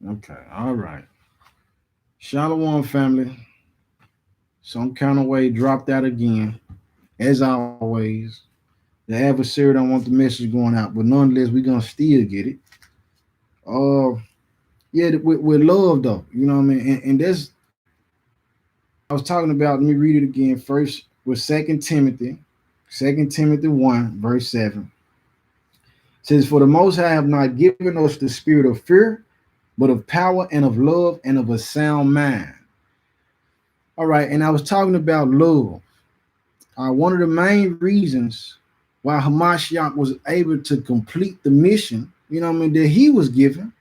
Okay, all right. Shalom, family. Some kind of way dropped out again. As always, the adversary don't want the message going out, but nonetheless, we're gonna still get it. Uh, yeah, with love though, you know what I mean. And that's I was talking about. Let me read it again. First with Second Timothy 1 verse 7 says, "For the Most High have not given us the spirit of fear, but of power and of love and of a sound mind." All right, and I was talking about love. One of the main reasons why Hamashiach was able to complete the mission, you know what I mean, that he was given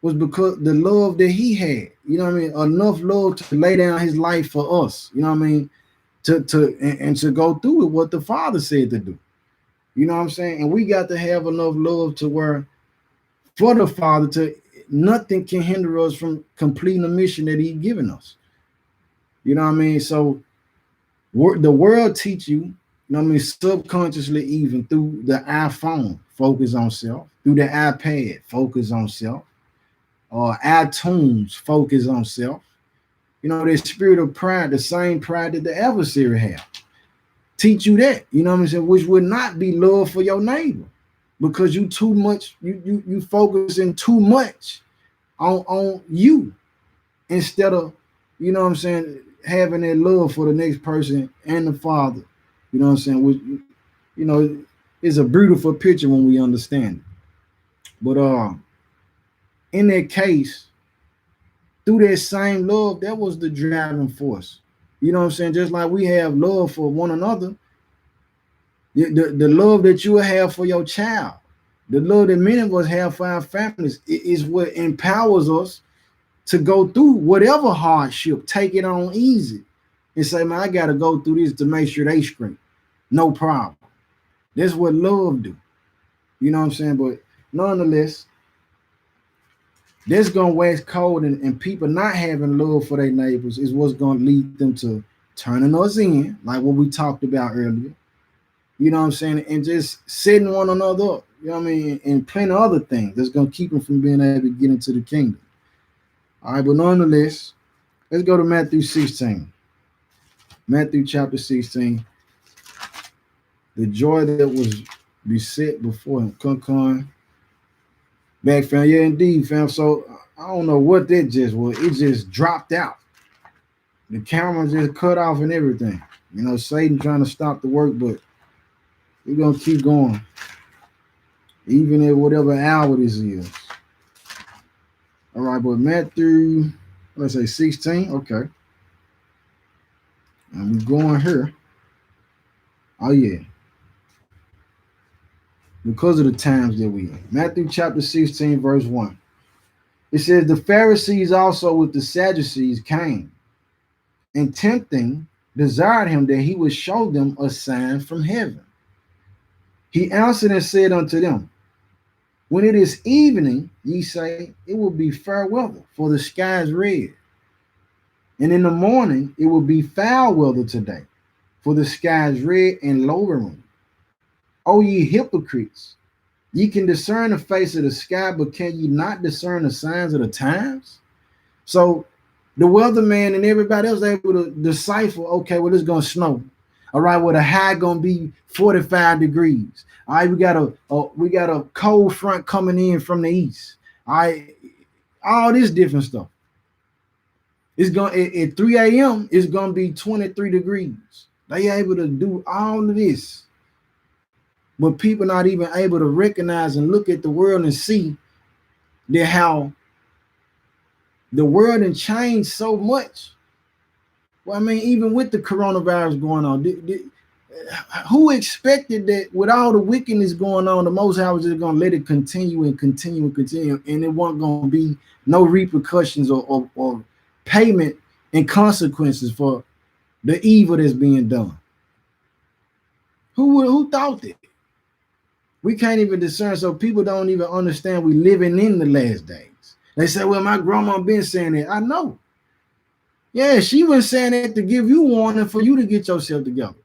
was because the love that he had, you know what I mean, enough love to lay down his life for us, you know what I mean, and to go through with what the Father said to do. You know what I'm saying? And we got to have enough love to where for the Father to nothing can hinder us from completing the mission that He's given us. You know what I mean? So the world teach you, you know what I mean, subconsciously, even through the iPhone, focus on self, through the iPad, focus on self, or iTunes, focus on self. You know, that spirit of pride, the same pride that the adversary have. Teach you that, you know what I'm saying, which would not be love for your neighbor. Because you too much, you focusing too much on you instead of, you know what I'm saying, having that love for the next person and the Father. You know what I'm saying? Which, you know, it's a beautiful picture when we understand it. But in that case, through that same love, that was the driving force. You know what I'm saying? Just like we have love for one another, the love that you have for your child, the love that many of us have for our families, is what empowers us to go through whatever hardship, take it on easy, and say, man, I got to go through this to make sure they straight. No problem. That's what love do. You know what I'm saying? But nonetheless, that's gonna wax cold, and people not having love for their neighbors is what's gonna lead them to turning us in, like what we talked about earlier. You know what I'm saying? And just setting one another up. You know what I mean? And plenty of other things that's gonna keep them from being able to get into the kingdom. All right, but nonetheless, let's go to Matthew 16. Matthew chapter 16. The joy that was beset before him. Come back, fam. Yeah, indeed, fam. So I don't know what that just was. It just dropped out. The camera just cut off and everything. You know, Satan trying to stop the work, but we're gonna keep going. Even at whatever hour this is. All right, but Matthew, let's say 16. Okay. And we're going here. Oh yeah. Because of the times that we in. Matthew chapter 16, verse 1. It says, the Pharisees also with the Sadducees came, and tempting desired him that he would show them a sign from heaven. He answered and said unto them, when it is evening, ye say, it will be fair weather, for the sky is red. And in the morning, it will be foul weather today, for the sky is red and lowering. O ye hypocrites, ye can discern the face of the sky, but can ye not discern the signs of the times? So the weatherman and everybody else able to decipher, okay, well, it's going to snow. All right, well, the high going to be 45 degrees. All right, we got a cold front coming in from the east. All right, all this different stuff. It's going at 3 a.m. It's going to be 23 degrees. They able to do all of this, but people not even able to recognize and look at the world and see that how the world has changed so much. Well, I mean, even with the coronavirus going on, who expected that with all the wickedness going on, the Most High was just going to let it continue and continue and continue, and it wasn't going to be no repercussions or payment and consequences for the evil that's being done? Who thought that? We can't even discern, so people don't even understand we living in the last days. They say, well, my grandma been saying that. I know. Yeah, she was saying that to give you warning for you to get yourself together.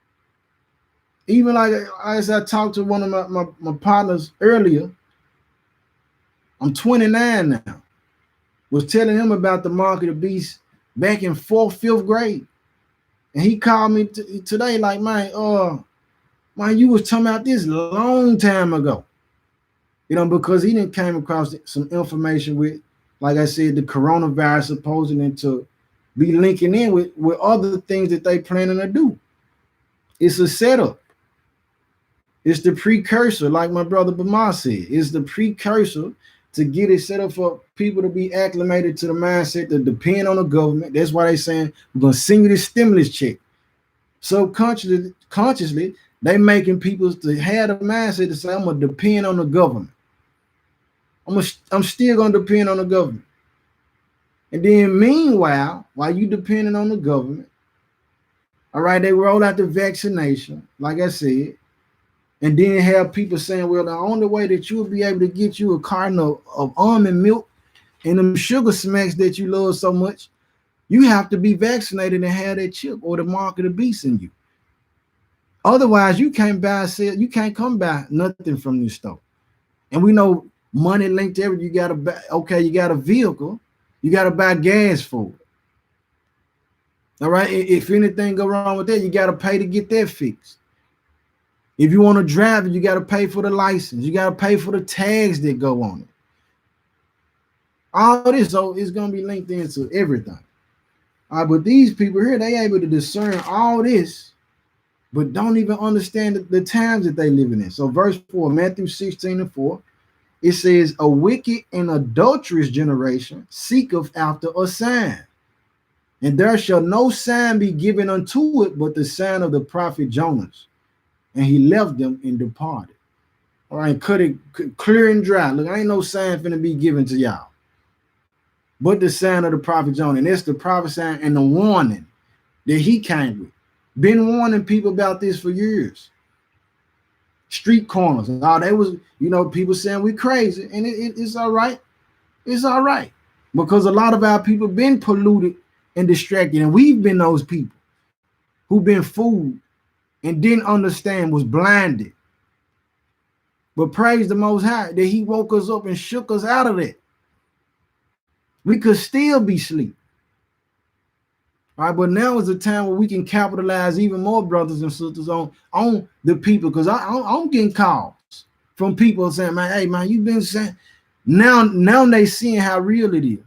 Even like as I talked to one of my partners earlier, I'm 29 now. was telling him about the mark of the beast back in fourth, fifth grade. And he called me today, like, man, you was talking about this long time ago. Because he didn't came across some information with, like I said, the coronavirus supposedly to be linking in with other things that they planning to do. It's a setup. It's the precursor, like my brother Bama said. It's the precursor to get it set up for people to be acclimated to the mindset to depend on the government. That's why they saying we're gonna send you this stimulus check. So consciously, they making people to have the mindset to say, I'm gonna depend on the government. I'm still gonna depend on the government. And then meanwhile, while you depending on the government, all right, they roll out the vaccination, like I said, and then have people saying, well, the only way that you'll be able to get you a carton of almond milk and them sugar smacks that you love so much, you have to be vaccinated and have that chip or the mark of the beast in you. Otherwise, you can't come buy nothing from this store. And we know money linked to everything. You gotta buy, okay, you got a vehicle, you gotta buy gas for it. All right. If anything go wrong with that, you gotta pay to get that fixed. If you want to drive it, you gotta pay for the license, you gotta pay for the tags that go on it. All this, so it's gonna be linked into everything. All right, but these people here, they able to discern all this, but don't even understand the times that they living in. So verse 4, Matthew 16:4, it says, a wicked and adulterous generation seeketh after a sign, and there shall no sign be given unto it but the sign of the prophet Jonas. And he left them and departed. All right, cut it clear and dry. Look, ain't no sign finna be given to y'all but the sign of the prophet Jonah. And that's the prophecy and the warning that he came with. Been warning people about this for years. Street corners. They was, people saying we crazy. And it's all right. It's all right. Because a lot of our people been polluted and distracted. And we've been those people who've been fooled and didn't understand, was blinded. But praise the Most High that he woke us up and shook us out of that. We could still be asleep. All right, but now is the time where we can capitalize even more, brothers and sisters, on the people. Because I'm getting calls from people saying, man, hey, man, you've been saying. Now they seeing how real it is.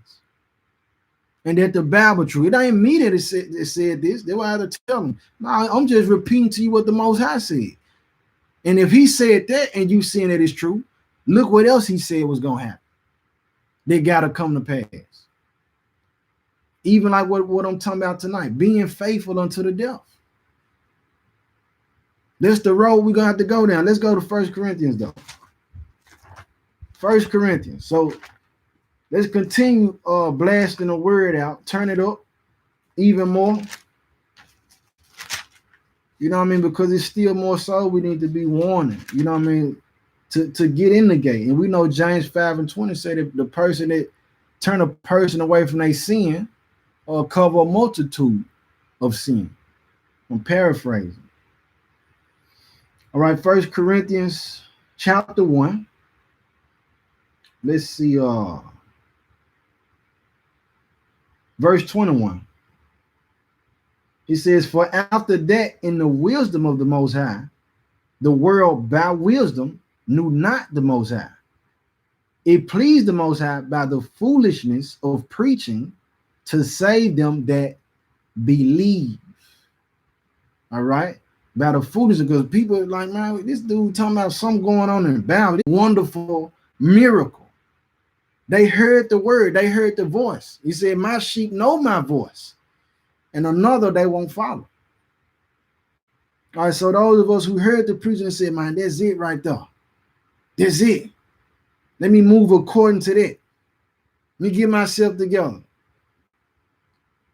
And that the Bible true. It ain't me that said this. They were to tell them. No, I'm just repeating to you what the Most High said. And if he said that and you seeing that it's true, look what else he said was going to happen. They got to come to pass. Even like what I'm talking about tonight, being faithful unto the death. That's the road we're going to have to go down. Let's go to 1 Corinthians, though. 1 Corinthians. So let's continue blasting the word out. Turn it up even more. You know what I mean? Because it's still more so we need to be warning. You know what I mean? To get in the gate. And we know James 5:20 say that the person that turn a person away from their sin cover a multitude of sin. I'm paraphrasing. All right, 1 Corinthians chapter 1. Let's see, verse 21. He says, for after that, in the wisdom of the Most High, the world by wisdom knew not the Most High. It pleased the Most High by the foolishness of preaching to save them that believe. All right? By the foolishness, because people are like, man, this dude talking about something going on in the Bible. Wonderful miracle. They heard the word. They heard the voice. He said, my sheep know my voice. And another they won't follow. All right, so those of us who heard the preaching and said, man, that's it right there. That's it. Let me move according to that. Let me get myself together.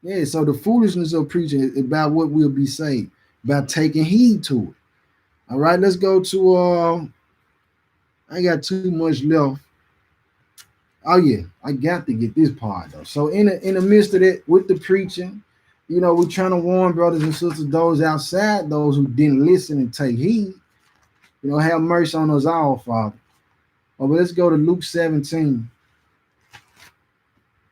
Yeah, so the foolishness of preaching is about what will be saved, by taking heed to it. All right, let's go to, I got too much left. Oh, yeah, I got to get this part, though. So in the midst of it, with the preaching, we're trying to warn brothers and sisters, those outside, those who didn't listen and take heed. Have mercy on us all, Father. Oh, but let's go to Luke 17.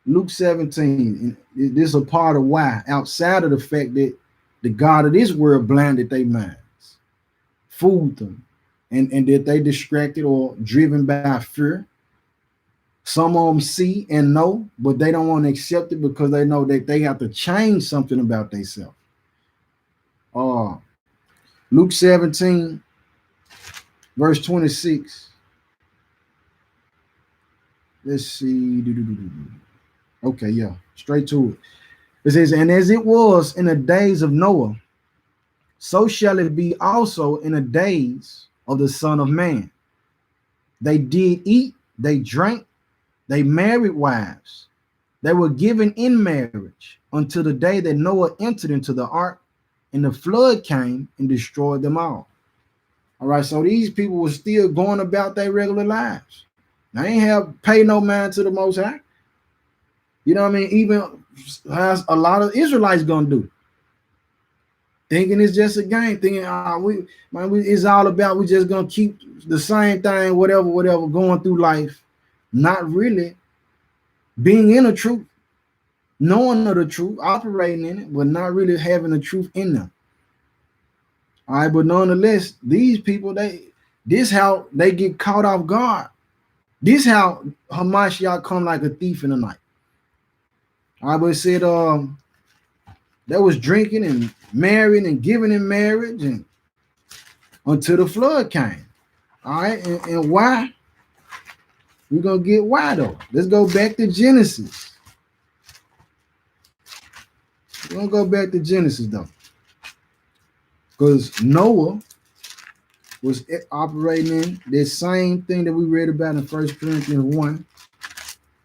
Luke 17. And this is a part of why, outside of the fact that the God of this world blinded their minds, fooled them, and that they distracted or driven by fear. Some of them see and know, but they don't want to accept it because they know that they have to change something about themselves. Uh, Luke 17, verse 26. Let's see. Okay, yeah, straight to it. It says, and as it was in the days of Noah, so shall it be also in the days of the Son of Man. They did eat, they drank, they married wives. They were given in marriage until the day that Noah entered into the ark, and the flood came and destroyed them all. All right, so these people were still going about their regular lives. They ain't have pay no mind to the Most High. You know what I mean? Even as a lot of Israelites gonna do, thinking it's just a game, thinking it's all about we just gonna keep the same thing, whatever, going through life, not really being in the truth, knowing of the truth, operating in it, but not really having the truth in them. All right, but nonetheless, these people, this how they get caught off guard. This how Hamashiach come like a thief in the night. All right, but it said they was drinking and marrying and giving in marriage and until the flood came. All right, and why? We're gonna get why though. Let's go back to Genesis. We're gonna go back to Genesis though. Because Noah was operating in this same thing that we read about in 1 Corinthians 1,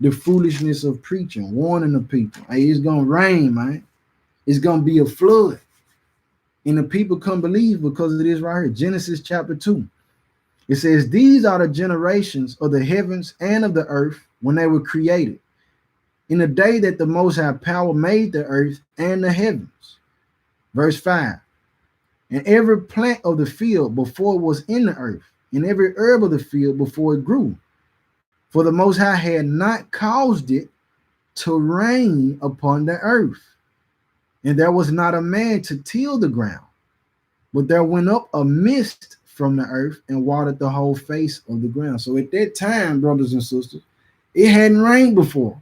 the foolishness of preaching, warning the people. Hey, it's gonna rain, man. It's gonna be a flood. And the people come believe because of this right here. Genesis chapter 2. It says, these are the generations of the heavens and of the earth when they were created, in the day that the Most High Power made the earth and the heavens. Verse 5. And every plant of the field before it was in the earth, and every herb of the field before it grew. For the Most High had not caused it to rain upon the earth, and there was not a man to till the ground. But there went up a mist from the earth and watered the whole face of the ground. So at that time, brothers and sisters, it hadn't rained before.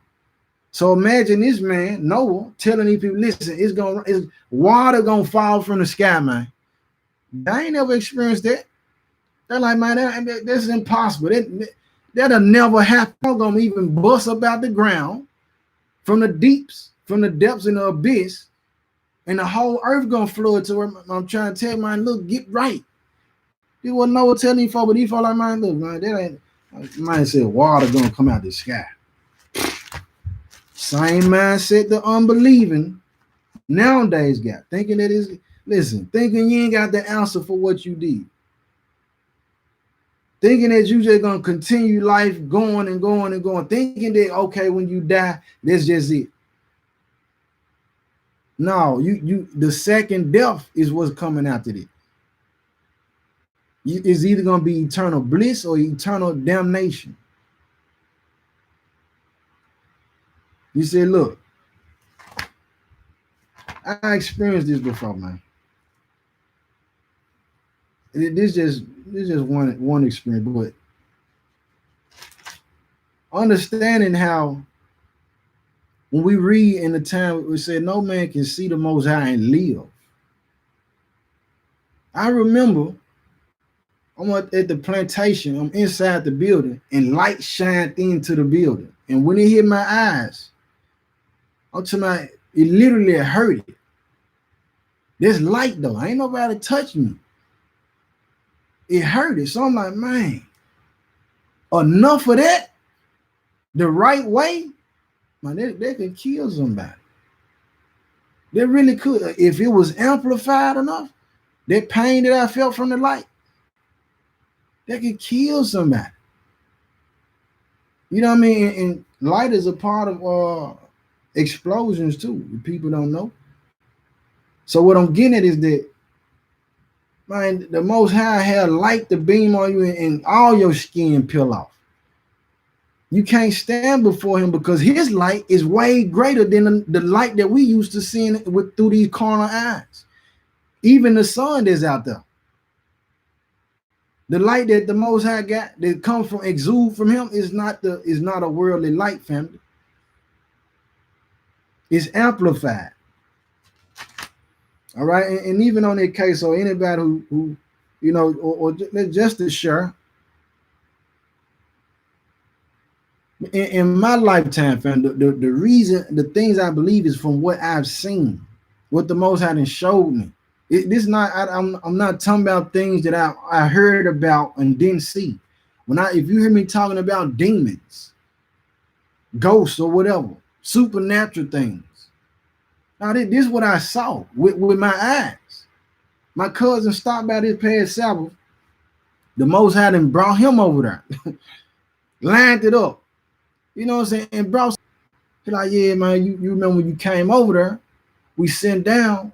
So imagine this man, Noah, telling these people, listen, it's water gonna fall from the sky, man. I ain't never experienced that. They're like, man, that's impossible. That'll never happen. I'm gonna even bust up out the ground from the depths in the abyss, and the whole earth gonna flood to where I'm trying to tell man, look, get right. This wasn't Noah telling you for, but he felt like, man, look, man, that ain't. Man said water gonna come out the sky. Same mindset the unbelieving nowadays got, thinking that is, listen, thinking you ain't got the answer for what you did. Thinking that you just gonna continue life going and going and going, thinking that okay, when you die, that's just it. No, you the second death is what's coming after this. It's either gonna be eternal bliss or eternal damnation. You say, look, I experienced this before, man. This just one experience, but understanding how when we read in the time we said no man can see the Most High and live. I remember I'm at the plantation, I'm inside the building, and light shined into the building. And when it hit my eyes, I'm talking about it literally hurt it. There's light though. Ain't nobody touch me. It hurt it. So I'm like, man, enough of that. The right way, man, they could kill somebody. They really could. If it was amplified enough, that pain that I felt from the light, they could kill somebody. You know what I mean? And light is a part of explosions too. People don't know. So what I'm getting at is that, man, the Most High had light to beam on you and all your skin peel off. You can't stand before him because his light is way greater than the light that we used to seeing with through these carnal eyes. Even the sun that's out there. The light that the Most High got that comes from exude from him is not a worldly light, family. It's amplified. All right, and even on that case, so anybody who you know, or just to share, in my lifetime, fam, the reason, the things I believe is from what I've seen, what the Most High showed me. This not, I'm not talking about things that I heard about and didn't see. If you hear me talking about demons, ghosts or whatever, supernatural things, now this is what I saw with my eyes. My cousin stopped by this past Sabbath. The Most High and brought him over there, lined it up. You know what I'm saying? And brought, he's like, yeah, man, you remember when you came over there, we sat down,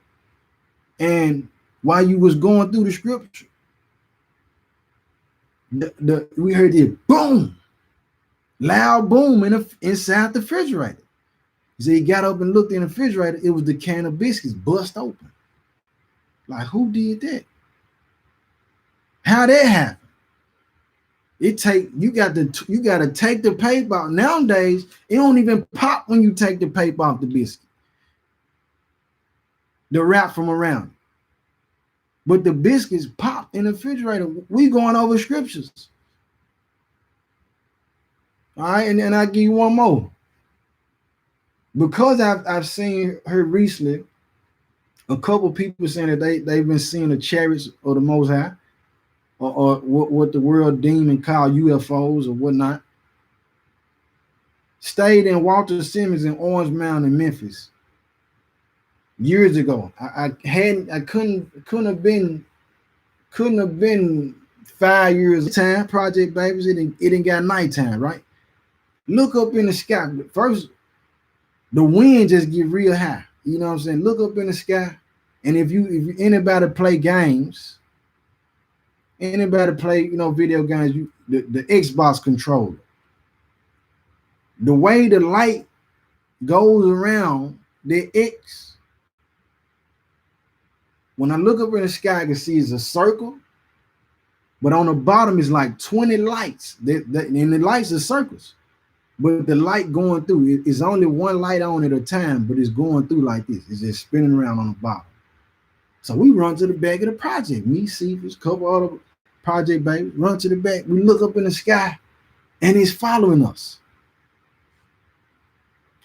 and while you was going through the scripture, we heard this boom, loud boom inside the refrigerator. He said he got up and looked in the refrigerator. It was the can of biscuits bust open. Like, who did that? How that happened? You got to take the paper out. Nowadays, it don't even pop when you take the paper off the biscuit. The wrap from around it. But the biscuits pop in the refrigerator. We going over scriptures. All right, and I'll give you one more. Because I've seen her recently, a couple people saying that they've been seeing the chariots of the Most High, or what the world demon call UFOs or whatnot. Stayed in Walter Simmons in Orange Mountain in Memphis years ago. I couldn't have been 5 years time. Project Babies, it didn't got nighttime, right? Look up in the sky. First, the wind just get real high. You know what I'm saying? Look up in the sky. And if anybody play games, anybody play, video games, the Xbox controller, the way the light goes around the X, when I look up in the sky, I can see it's a circle, but on the bottom is like 20 lights. And the lights are circles. But the light going through, it's only one light on at a time, but it's going through like this. It's just spinning around on the bottom. So we run to the back of the project. Me, Cephas, couple other project babies, run to the back. We look up in the sky, and it's following us.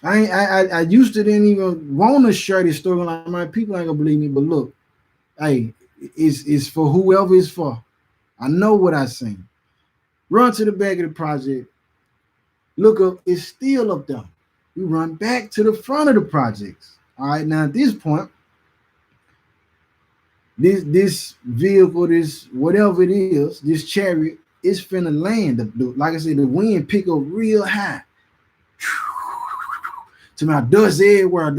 I used to didn't even want to share this story. Like, my people ain't gonna believe me, but look, hey, it's for whoever it's for. I know what I seen. Run to the back of the project. Look up, it's still up there. We run back to the front of the projects. All right, now at this point, this vehicle, this whatever it is, this chariot, is finna land. Like I said, the wind pick up real high. To my dust everywhere.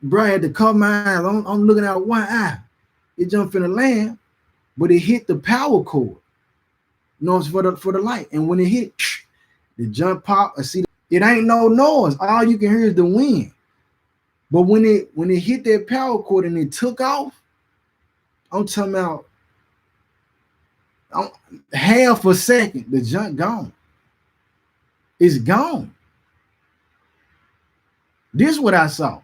Bro, I had to cover my eyes. I'm looking out one eye. It jumped finna land, but it hit the power cord. It's for the light. And when it hit, the jump pop, it ain't no noise. All you can hear is the wind. But when it hit that power cord and it took off, I'm talking about half a second, the junk gone. It's gone. This is what I saw.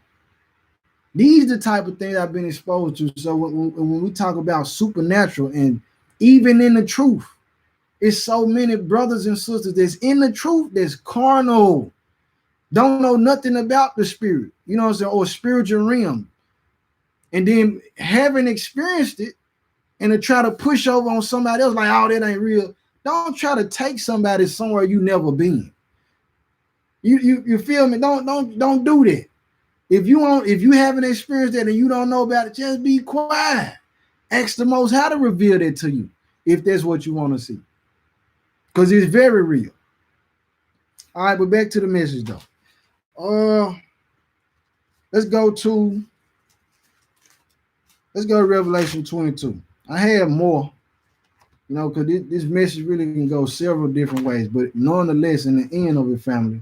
These are the type of things I've been exposed to. So when we talk about supernatural, and even in the truth, it's so many brothers and sisters that's in the truth that's carnal, don't know nothing about the spirit, you know what I'm saying, or spiritual realm, and then having experienced it, and to try to push over on somebody else like, oh, that ain't real. Don't try to take somebody somewhere you never been. You feel me? Don't do that. If you haven't experienced that and you don't know about it, just be quiet. Ask the Most High to reveal that to you if that's what you want to see. Because it's very real. All right, but back to the message though. Let's go to Revelation 22. I have more, You know, because this message really can go several different ways. But nonetheless, in the end of it, family,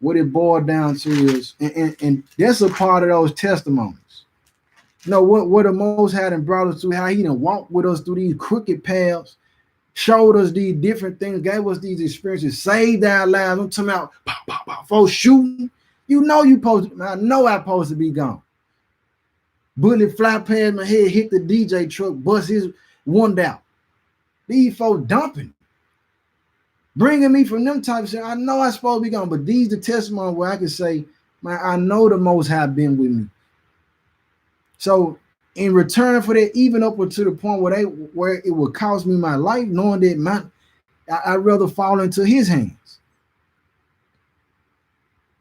what it boiled down to is, and that's a part of those testimonies. You know, what the Most High done brought us to, how he done walked with us through these crooked paths, showed us these different things, gave us these experiences, saved our lives. I'm talking about pop, pop, pop, folks shooting. You know you supposed to, I know I'm supposed to be gone. Bullet fly past my head, hit the DJ truck, bust his one out. These folks dumping, bringing me from them type of shit. I know I'm supposed to be gone, but these the testimony where I can say, man, I know the Most High been with me. So in return for that, even up to the point where it would cost me my life, knowing that I'd rather fall into his hands.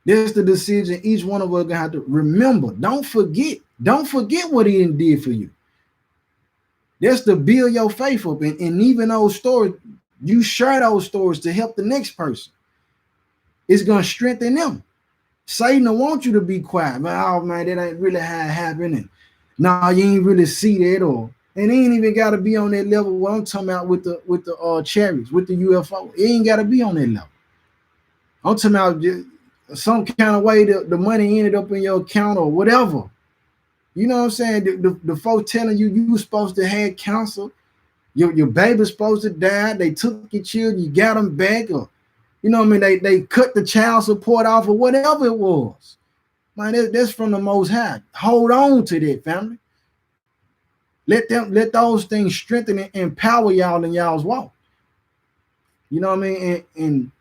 That's the decision each one of us gonna have to remember. Don't forget what he did for you. That's to build your faith up. And even those stories, you share those stories to help the next person. It's gonna strengthen them. Satan don't want you to be quiet, man. Oh man, that ain't really how it happened. Nah, you ain't really see that, and it ain't even gotta be on that level what I'm talking about with the chariots, with the UFO. It ain't gotta be on that level. I'm talking about some kind of way the money ended up in your account or whatever. You know what I'm saying? The folks telling you were supposed to have cancer, your baby's supposed to die, they took your children, you got them back, or you know what I mean? They cut the child support off or whatever it was. Man, that's from the Most High. Hold on to that, family. Let those things strengthen and empower y'all in y'all's walk. You know what I mean? And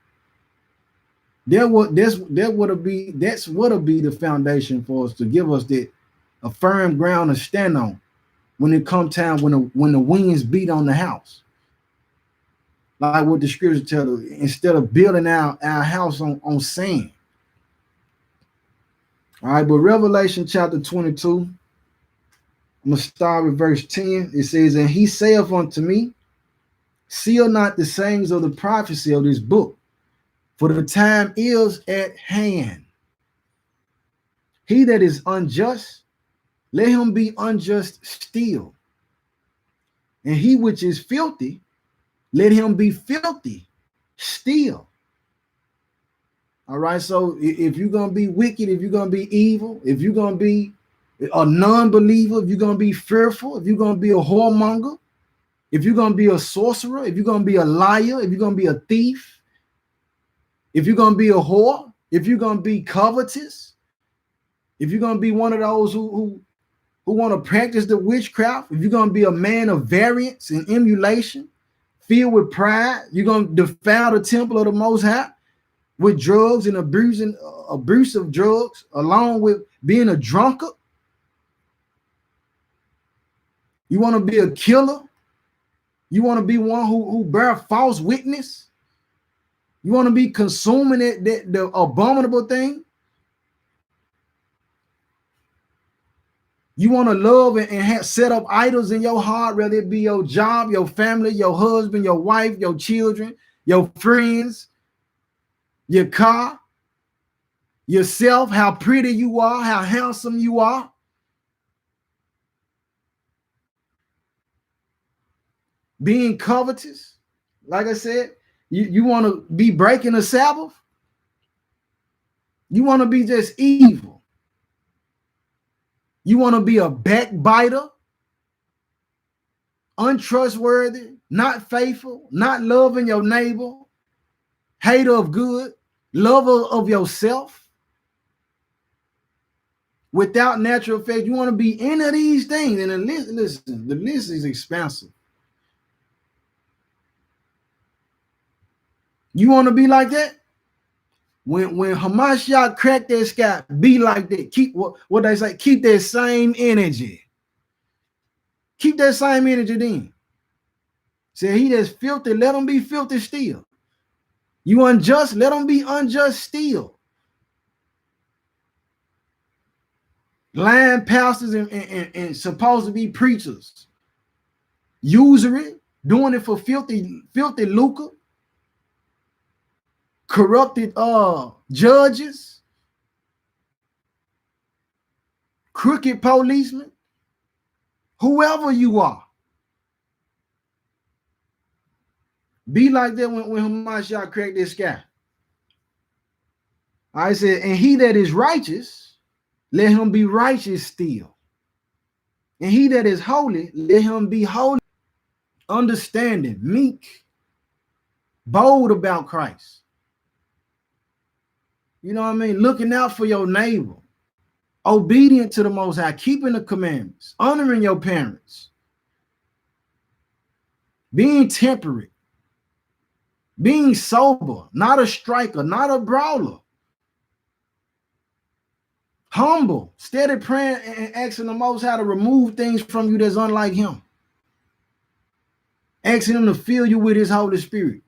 that's what'll be the foundation for us to give us that a firm ground to stand on when it come time when the winds beat on the house. Like what the scripture tells us, instead of building our house on sand. All right, but Revelation chapter 22, I'm gonna start with verse 10. It says, and he saith unto me, seal not the sayings of the prophecy of this book, for the time is at hand. He that is unjust, let him be unjust still. And he which is filthy, let him be filthy still. All right, so if you're going to be wicked, if you're going to be evil, if you're going to be a non-believer, if you're going to be fearful, if you're going to be a whoremonger, if you're going to be a sorcerer, if you're going to be a liar, if you're going to be a thief, if you're going to be a whore, if you're going to be covetous, if you're going to be one of those who want to practice the witchcraft, if you're going to be a man of variance and emulation, filled with pride, you're going to defile the temple of the Most High with drugs and abuse of drugs, along with being a drunkard. You want to be a killer. You want to be one who bear false witness. You want to be consuming the abominable thing. You want to love and set up idols in your heart, whether it be your job, your family, your husband, your wife, your children, your friends, your car, yourself, how pretty you are, how handsome you are. Being covetous, like I said, you want to be breaking the Sabbath. You want to be just evil. You want to be a backbiter, untrustworthy, not faithful, not loving your neighbor, hater of good, lover of yourself, without natural faith. You want to be any of these things. And the list is expansive. You want to be like that? When Hamashiach cracked that sky, be like that. Keep what they say, keep that same energy. Keep that same energy then. Say he that's filthy, let him be filthy still. You unjust, let him be unjust still. Lying pastors and supposed to be preachers. Usury, doing it for filthy lucre. Corrupted judges. Crooked policemen. Whoever you are. Be like that when Hamashiach cracked this sky. I said, and he that is righteous, let him be righteous still. And he that is holy, let him be holy. Understanding, meek, bold about Christ. You know what I mean? Looking out for your neighbor. Obedient to the Most High, keeping the commandments, honoring your parents, being temperate, being sober, not a striker, not a brawler, humble, steady praying and asking the Most High to remove things from you that's unlike him, asking him to fill you with his Holy Spirit,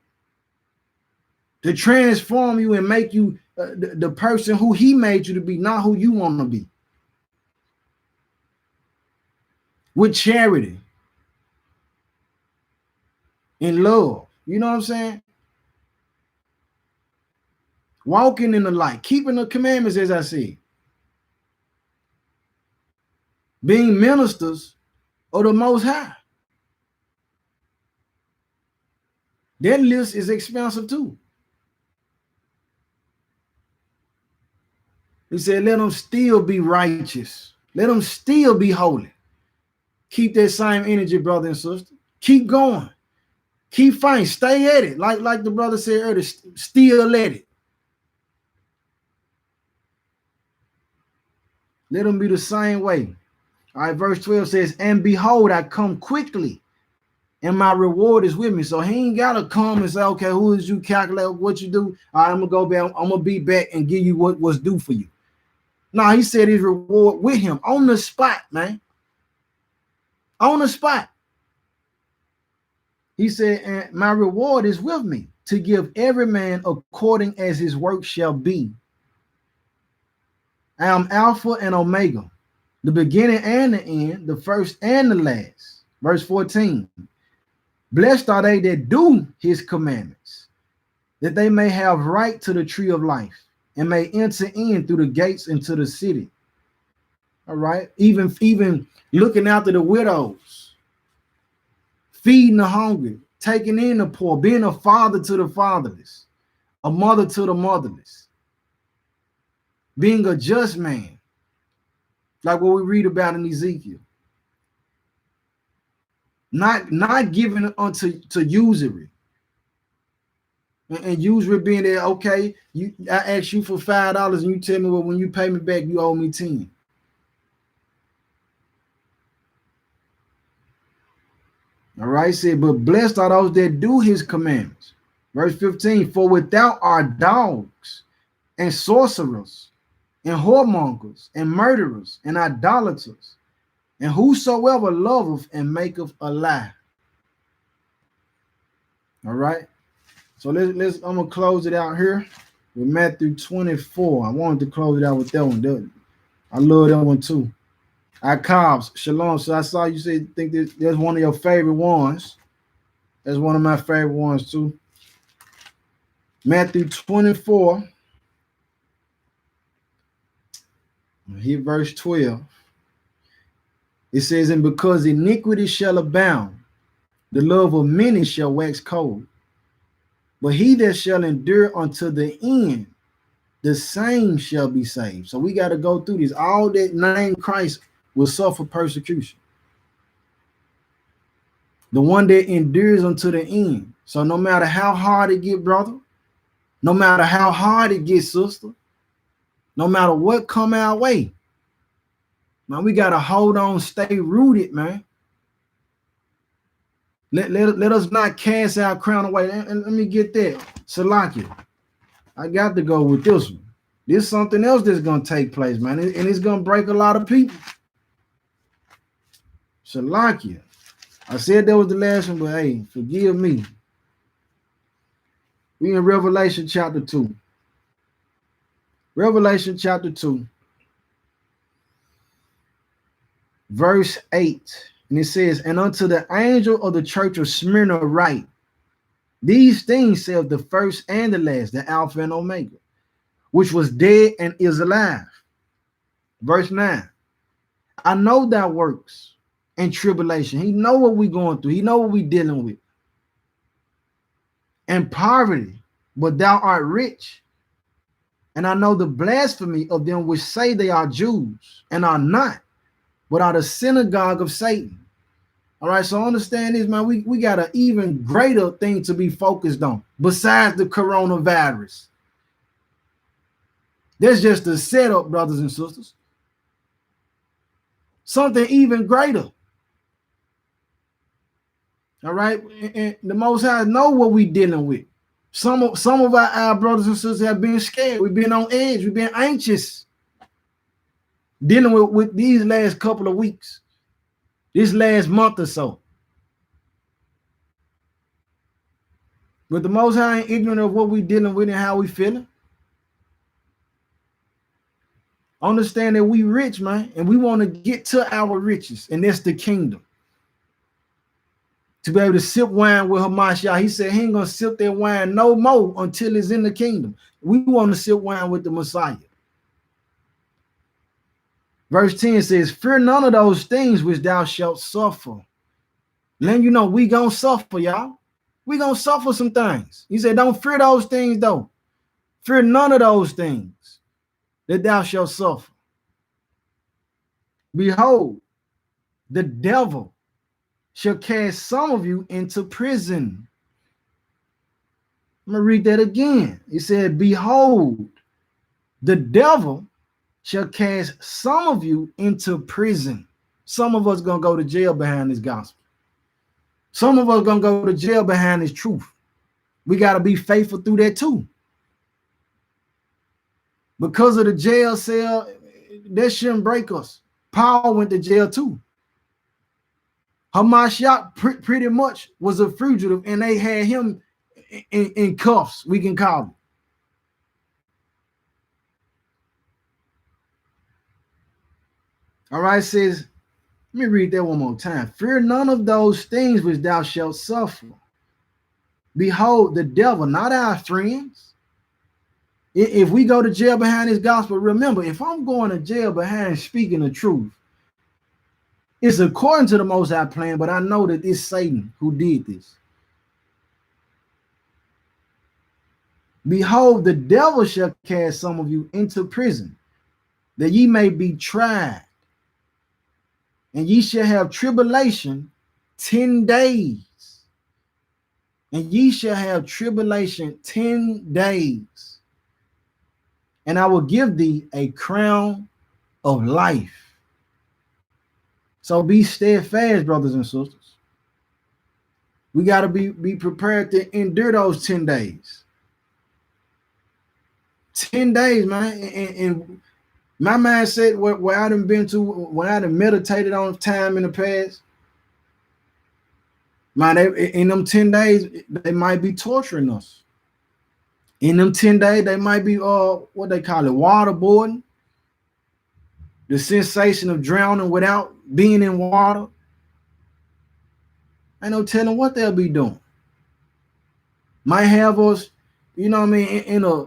to transform you and make you the person who he made you to be, not who you want to be. With charity, in love, you know what I'm saying? Walking in the light, keeping the commandments, as I said. Being ministers of the Most High. That list is expensive too. He said, let them still be righteous. Let them still be holy. Keep that same energy, brother and sister. Keep going. Keep fighting. Stay at it. Like the brother said earlier, still at it. Let them be the same way. All right, verse 12 says, and behold, I come quickly, and my reward is with me. So he ain't got to come and say, okay, who is you, calculate what you do? All right, I'm going to go back. I'm going to be back and give you what's due for you. No, he said his reward with him on the spot, man. On the spot. He said, and my reward is with me to give every man according as his work shall be. I am Alpha and Omega, the beginning and the end, the first and the last. Verse 14. Blessed are they that do his commandments, that they may have right to the tree of life and may enter in through the gates into the city. All right. Even looking after the widows, feeding the hungry, taking in the poor, being a father to the fatherless, a mother to the motherless, being a just man, like what we read about in Ezekiel. Not giving unto usury. And usury being there, okay, I ask you for $5 and you tell me, well, when you pay me back, you owe me 10. All right, said, but blessed are those that do his commandments. Verse 15, for without are dogs and sorcerers and whoremongers and murderers and idolaters and whosoever loveth and maketh a lie. All right. So let's I'm gonna close it out here with Matthew 24. I wanted to close it out with that one. I love that one too. Cobbs, shalom. So I saw you say think that's one of your favorite ones. That's one of my favorite ones too. Matthew 24. Here, verse 12. It says, and because iniquity shall abound, the love of many shall wax cold. But he that shall endure unto the end, the same shall be saved. So we got to go through this. All that name Christ will suffer persecution. The one that endures unto the end. So no matter how hard it get, brother, no matter how hard it gets, sister, no matter what come our way, man, we got to hold on, stay rooted, man. Let us not cast our crown away. And let me get that. Salakia. I got to go with this one. There's something else that's going to take place, man. And it's going to break a lot of people. Salakia. I said that was the last one, but hey, forgive me. We in Revelation chapter 2. Revelation chapter 2. Verse 8. And it says, and unto the angel of the church of Smyrna write, these things saith the first and the last, the Alpha and Omega, which was dead and is alive. Verse 9. I know thy works and tribulation. He know what we going through. He know what we dealing with. and poverty, but thou art rich. And I know the blasphemy of them which say they are Jews and are not, but are the synagogue of Satan. All right, so understand this, man. We got an even greater thing to be focused on besides the coronavirus. That's just a setup, brothers and sisters. Something even greater. All right, and the Most High know what we dealing with. Some of our brothers and sisters have been scared. We've been on edge. We've been anxious dealing with these last couple of weeks, this last month or so. But the Most High ain't ignorant of what we dealing with and how we feeling. Understand that we rich, man, and we want to get to our riches, and that's the kingdom. To be able to sip wine with Hamashiach. He said he ain't gonna sip that wine no more until it's in the kingdom. We want to sip wine with the Messiah. Verse 10 says, fear none of those things which thou shalt suffer. Letting you know we gonna suffer, y'all. We gonna suffer some things. He said, don't fear those things, though. Fear none of those things that thou shalt suffer. Behold, the devil shall cast some of you into prison. I'm going to read that again. He said, behold, the devil shall cast some of you into prison. Some of us going to go to jail behind this gospel. Some of us going to go to jail behind this truth. We got to be faithful through that too. Because of the jail cell, that shouldn't break us. Paul went to jail too. Hamashiach pretty much was a fugitive, and they had him in cuffs, we can call him. All right, it says, let me read that one more time. Fear none of those things which thou shalt suffer. Behold, the devil, not our friends. If we go to jail behind this gospel, remember, if I'm going to jail behind speaking the truth, it's according to the Most High plan, but I know that it's Satan who did this. Behold, the devil shall cast some of you into prison, that ye may be tried, and ye shall have tribulation 10 days. And ye shall have tribulation 10 days. And I will give thee a crown of life. So be steadfast, brothers and sisters. We got to be prepared to endure those 10 days. 10 days, man. And my mindset, where I done been to, when I done meditated on time in the past, man, in them 10 days, they might be torturing us. In them 10 days, they might be, what they call it, waterboarding. The sensation of drowning without being in water. Ain't no telling what they'll be doing. Might have us, you know what I mean, in a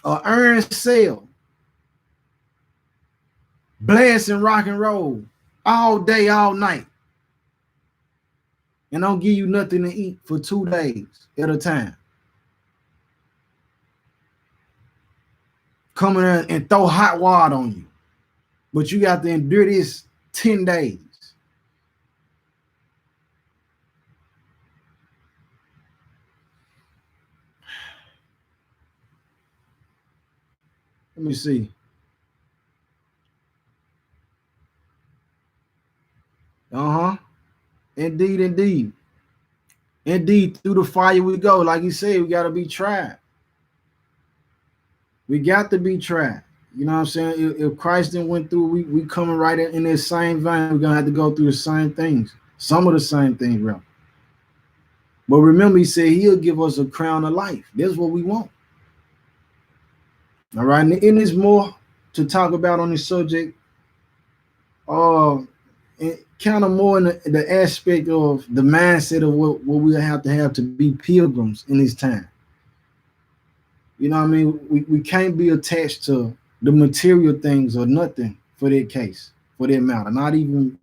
iron cell, blasting rock and roll all day, all night, and don't give you nothing to eat for 2 days at a time. Come in and throw hot water on you, but you got to endure this 10 days. Let me see. Indeed, indeed. Indeed, through the fire we go. Like you said, we got to be tried. We got to be tried. You know what I'm saying? If Christ didn't went through, we coming right in this same vein. We're going to have to go through the same things. Some of the same things, bro. But remember, he said he'll give us a crown of life. That's what we want. All right. And there's more to talk about on this subject. Kind of more in the aspect of the mindset of what we have to be pilgrims in this time. You know what I mean? We can't be attached to the material things or nothing for that case, for that matter. Not even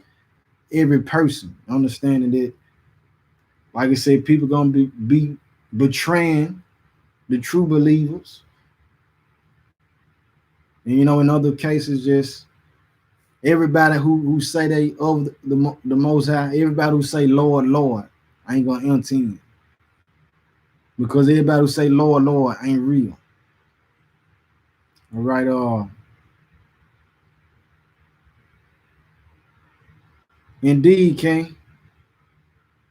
every person. Understanding that, like I said, people gonna be betraying the true believers. And in other cases, just everybody who say they of the Most High, everybody who say Lord, Lord, I ain't gonna enter in, because everybody who say Lord, Lord ain't real. All right, indeed, King.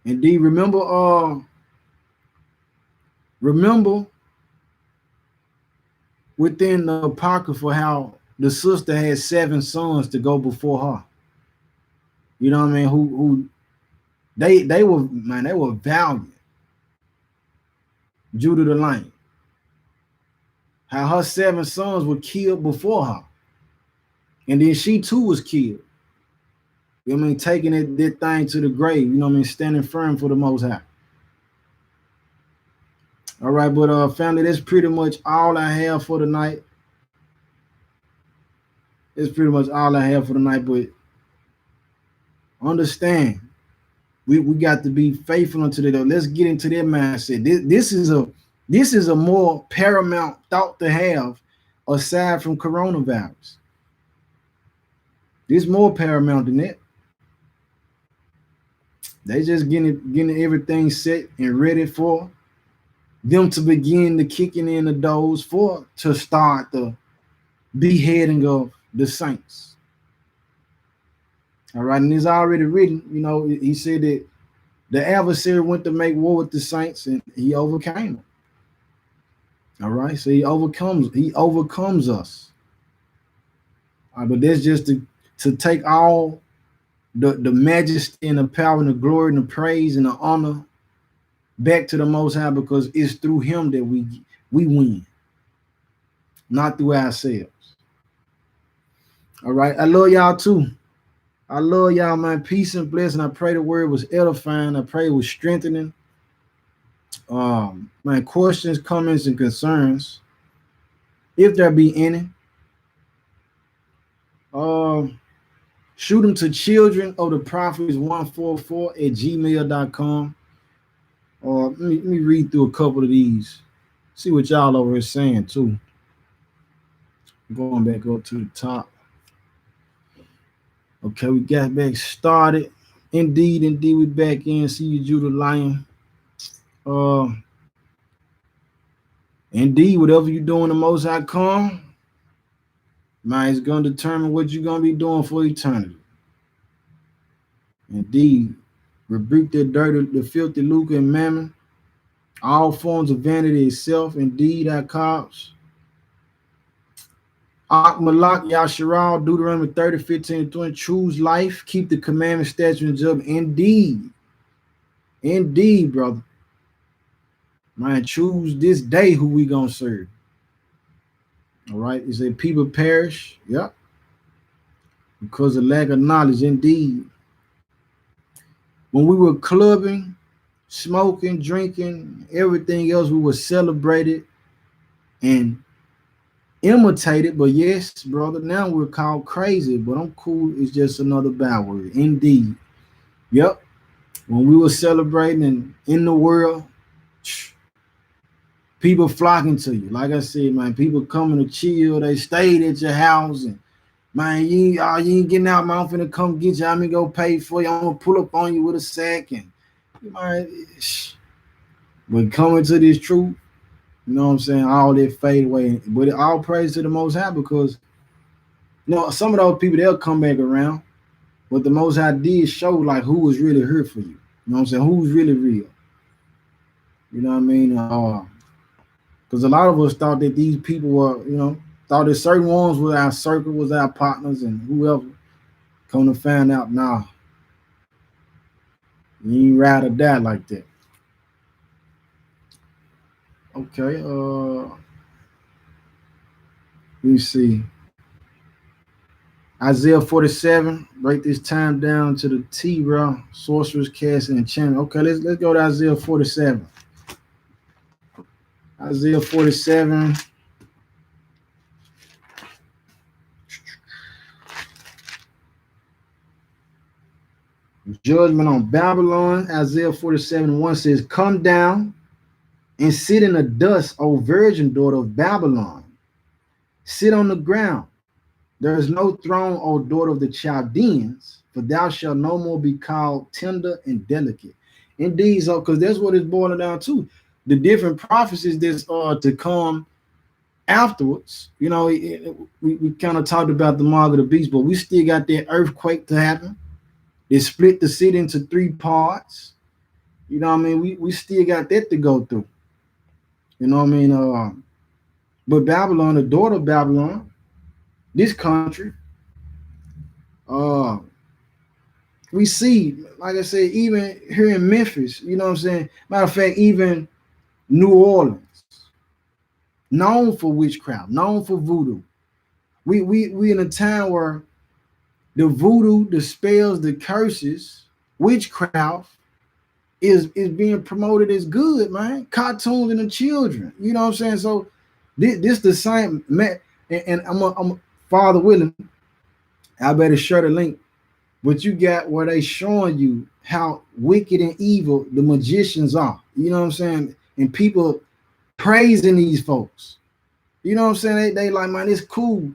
Indeed, remember within the Apocrypha how the sister had 7 sons to go before her. You know what I mean? Who they were, man, they were valiant. Judah the Lion. How her 7 sons were killed before her. And then she too was killed. You know what I mean? Taking that thing to the grave, you know what I mean? Standing firm for the Most High. All right, but family, that's pretty much all I have for tonight. That's pretty much all I have for tonight. But understand, we got to be faithful unto that. Let's get into that mindset. This is a more paramount thought to have aside from coronavirus. This more paramount than that. They just getting everything set and ready for them to begin to kicking in the doors to start the beheading of the saints. All right, and it's already written. He said that the adversary went to make war with the saints, and he overcame them. All right, so he overcomes us. All right, but that's just to take all the majesty and the power and the glory and the praise and the honor back to the Most High, because it's through him that we win, not through ourselves. All right, I love y'all too. I love y'all, man. Peace and blessing. I pray the word was edifying. I pray it was strengthening. My questions, comments, and concerns, if there be any, shoot them to children of the prophets 144 at gmail.com. Let me read through a couple of these. See what y'all over here saying too. Going back up to the top. Okay, we got back started. Indeed, we back in. See you, Judah Lion. Indeed, whatever you doing, the Most High come, man, it's gonna determine what you're gonna be doing for eternity. Indeed, rebuke the dirty, the filthy lucre and mammon, all forms of vanity itself. Indeed, our cops. Ak Malak Yasharal, Deuteronomy 30, 15, and 20. Choose life, keep the commandments, statutes, and judgments. Indeed, brother. Man, choose this day who we gonna serve. All right, it said people perish. Yep. Because of lack of knowledge. Indeed. When we were clubbing, smoking, drinking, everything else, we were celebrated and imitated. But yes, brother, now we're called crazy. But I'm cool. It's just another bad word. Indeed. Yep. When we were celebrating in the world, people flocking to you. Like I said, man, people coming to chill. They stayed at your house, and man, you ain't getting out. Man, I'm finna come get you. I'm gonna go pay for you. I'm gonna pull up on you with a sack, and man, but coming to this truth, you know what I'm saying? All that fade away, but it all praise to the Most High, because some of those people, they'll come back around, but the Most High did show like who was really here for you. You know what I'm saying? Who's really real? You know what I mean? Because a lot of us thought that these people were, thought that certain ones were our circle, was our partners, and whoever. Come to find out, nah, you ain't ride or die like that. Okay, let me see. Isaiah 47, break this time down to the T, bro. Sorcerers, cast, and enchantment. Okay, let's go to Isaiah 47. Isaiah 47. Judgment on Babylon. Isaiah 47:1 says, come down and sit in the dust, O virgin daughter of Babylon. Sit on the ground. There is no throne, O daughter of the Chaldeans, for thou shalt no more be called tender and delicate. Indeed, so because that's what it's boiling down to. The different prophecies that's to come afterwards. You know, we kind of talked about the mark of the beast, but we still got that earthquake to happen. They split the city into three parts. You know what I mean? We still got that to go through. You know what I mean? But Babylon, the daughter of Babylon, this country, uh, we see, like I said, even here in Memphis, you know what I'm saying? Matter of fact, even New Orleans, known for witchcraft, known for voodoo. We in a time where the voodoo, the spells, the curses, witchcraft is being promoted as good, man. Cartoons and the children, you know what I'm saying? So this the same, man. And I'm Father willing, I better share the link. But you got where they showing you how wicked and evil the magicians are. You know what I'm saying? And people praising these folks. You know what I'm saying? They like, man, it's cool.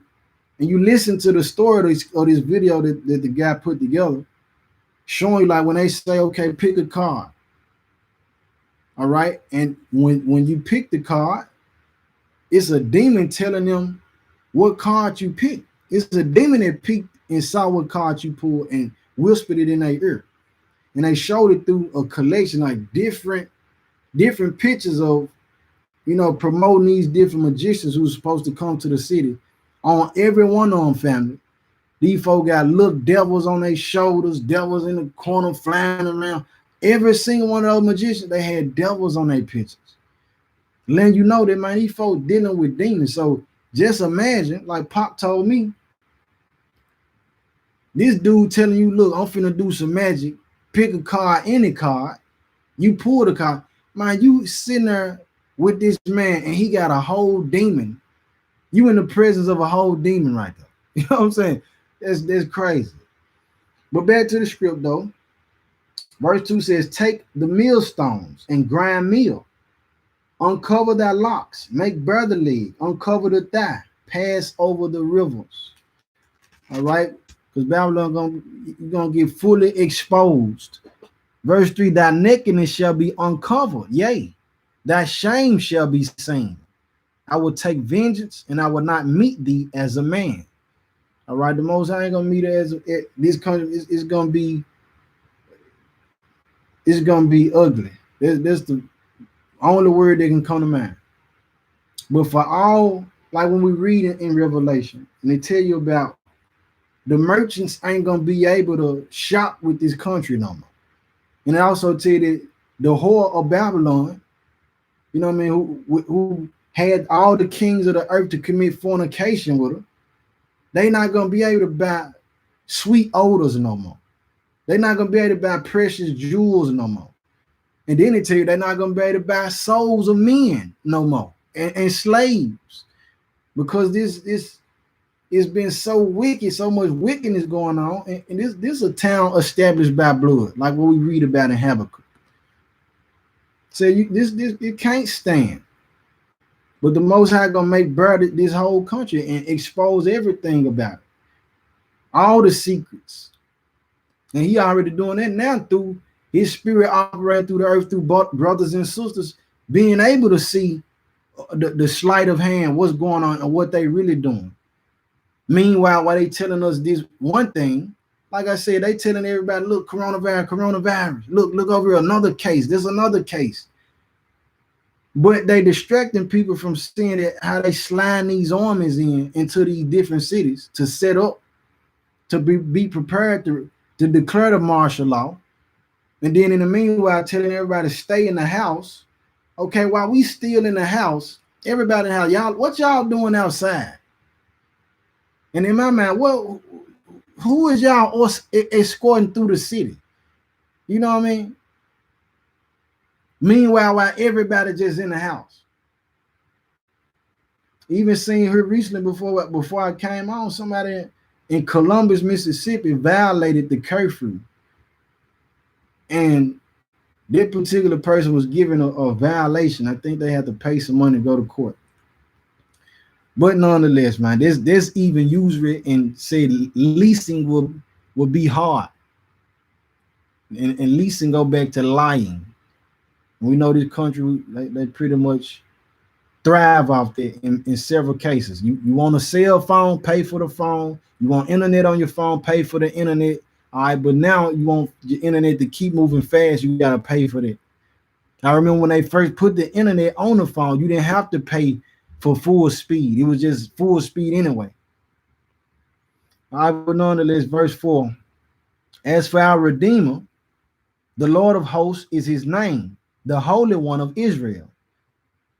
And you listen to the story of this video that the guy put together, showing you like when they say, okay, pick a card. All right. And when you pick the card, it's a demon telling them what card you picked. It's a demon that picked and saw what card you pulled and whispered it in their ear. And they showed it through a collection, like different pictures of, you know, promoting these different magicians who's supposed to come to the city. On every one of them, family, these folk got little devils on their shoulders, devils in the corner flying around. Every single one of those magicians, they had devils on their pictures. Letting you know that, man, these folk dealing with demons. So just imagine, like Pop told me, this dude telling you, look, I'm finna do some magic, pick a card, any card, you pull the card. Man, you sitting there with this man and he got a whole demon. You in the presence of a whole demon right there. You know what I'm saying? That's crazy. But back to the script though. Verse 2 says, take the millstones and grind meal. Uncover thy locks, make bare the leg, uncover the thigh, pass over the rivers. All right? Because Babylon you're gonna get fully exposed. Verse 3, thy nakedness shall be uncovered, yea, thy shame shall be seen. I will take vengeance, and I will not meet thee as a man. All right, the Most High ain't gonna meet as this country is gonna be. It's gonna be ugly. That's the only word that can come to mind. But for all, like when we read it in Revelation, and they tell you about the merchants ain't gonna be able to shop with this country no more. And they also tell you that the whore of Babylon, you know what I mean, who had all the kings of the earth to commit fornication with her, they not gonna be able to buy sweet odors no more. They're not gonna be able to buy precious jewels no more. And then they tell you they're not gonna be able to buy souls of men no more and slaves, because this it's been so wicked, so much wickedness going on, and this is a town established by blood, like what we read about in Habakkuk. So this it can't stand. But the Most High gonna make bare this whole country and expose everything about it, all the secrets. And he already doing that now through his spirit operating through the earth, through brothers and sisters being able to see the sleight of hand, what's going on and what they really doing. Meanwhile, while they telling us this one thing, like I said, they telling everybody, look, coronavirus, look over here, another case, there's another case. But they distracting people from seeing that how they slide these armies into these different cities to set up, to be prepared to declare the martial law. And then in the meanwhile, telling everybody to stay in the house. Okay, while we still in the house, everybody in the house, y'all, what y'all doing outside? And in my mind, well, who is y'all escorting through the city? You know what I mean? Meanwhile, while everybody just in the house. Even seen her recently before I came on, somebody in Columbus, Mississippi violated the curfew. And That particular person was given a violation. I think they had to pay some money to go to court. But nonetheless, man, this even usury and say leasing will be hard. And leasing go back to lying. We know this country, they pretty much thrive off there in several cases. You want a cell phone, pay for the phone. You want internet on your phone, pay for the internet. All right, but now you want your internet to keep moving fast, you gotta pay for that. I remember when they first put the internet on the phone, you didn't have to pay for full speed. It was just full speed anyway. All right, but nonetheless, verse 4. As for our Redeemer, the Lord of hosts is his name, the Holy One of Israel.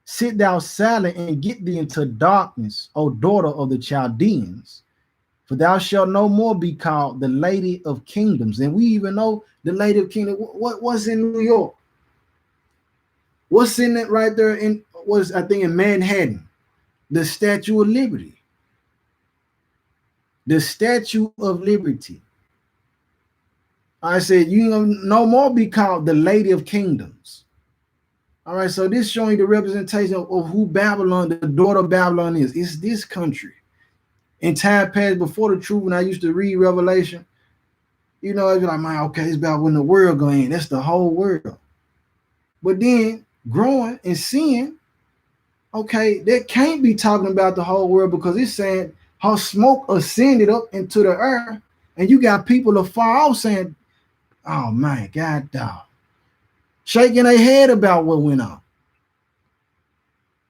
Sit thou silent and get thee into darkness, O daughter of the Chaldeans, for thou shalt no more be called the Lady of Kingdoms. And we even know the Lady of Kingdoms. What's in New York? What's in it right there I think in Manhattan? The Statue of Liberty. The Statue of Liberty. I said, you no more be called the Lady of Kingdoms. All right, so this showing the representation of who Babylon, the daughter of Babylon is. It's this country. In time past, before the truth, when I used to read Revelation, it'd be like, man, okay, it's about when the world go in. That's the whole world. But then growing and seeing, okay, that can't be talking about the whole world because it's saying how smoke ascended up into the earth, and you got people afar off saying, oh my God, dog. Shaking their head about what went on.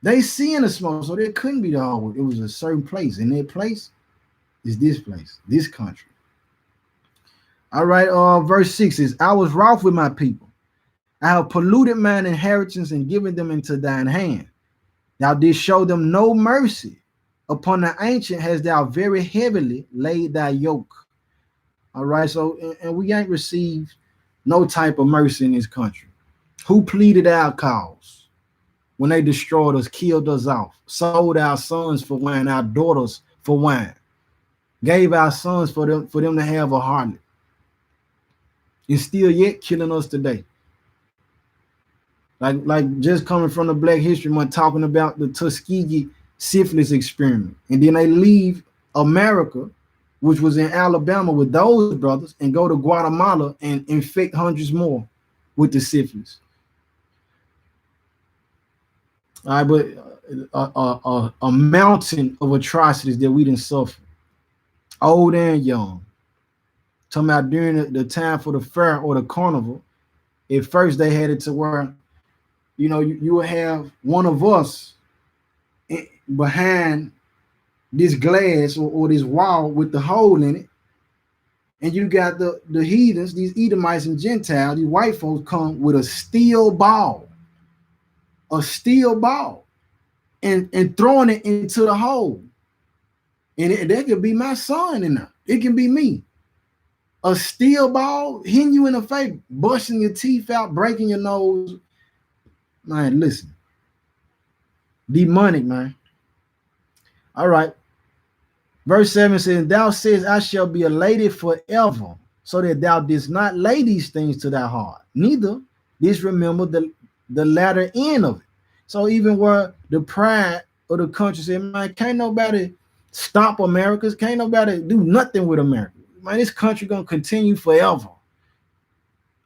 They seeing the smoke, so it couldn't be the whole world. It was a certain place, and that place is this place, this country. All right, verse 6 is, I was wroth with my people. I have polluted mine inheritance and given them into thine hand. Thou didst show them no mercy. Upon the ancient hast thou very heavily laid thy yoke. All right, so and we ain't received no type of mercy in this country. Who pleaded our cause when they destroyed us, killed us off, sold our sons for wine, our daughters for wine, gave our sons for them to have a harlot, and still yet killing us today? Like just coming from the Black History Month, talking about the Tuskegee syphilis experiment, and then they leave America, which was in Alabama with those brothers, and go to Guatemala and infect hundreds more with the syphilis. All right, but a mountain of atrocities that we didn't suffer, old and young. Talking about during the time for the fair or the carnival, at first they had it to where, you would have one of us behind this glass or this wall with the hole in it, and you got the heathens, these Edomites and Gentiles, these white folks come with a steel ball, and throwing it into the hole. And that could be my son in there. It can be me. A steel ball hitting you in the face, busting your teeth out, breaking your nose. Man, listen. Demonic, man. All right. Verse 7 says, thou sayest, I shall be a lady forever, so that thou didst not lay these things to thy heart, neither didst remember the latter end of it. So even where the pride of the country said, man, can't nobody stop America, can't nobody do nothing with America. Man, this country gonna continue forever.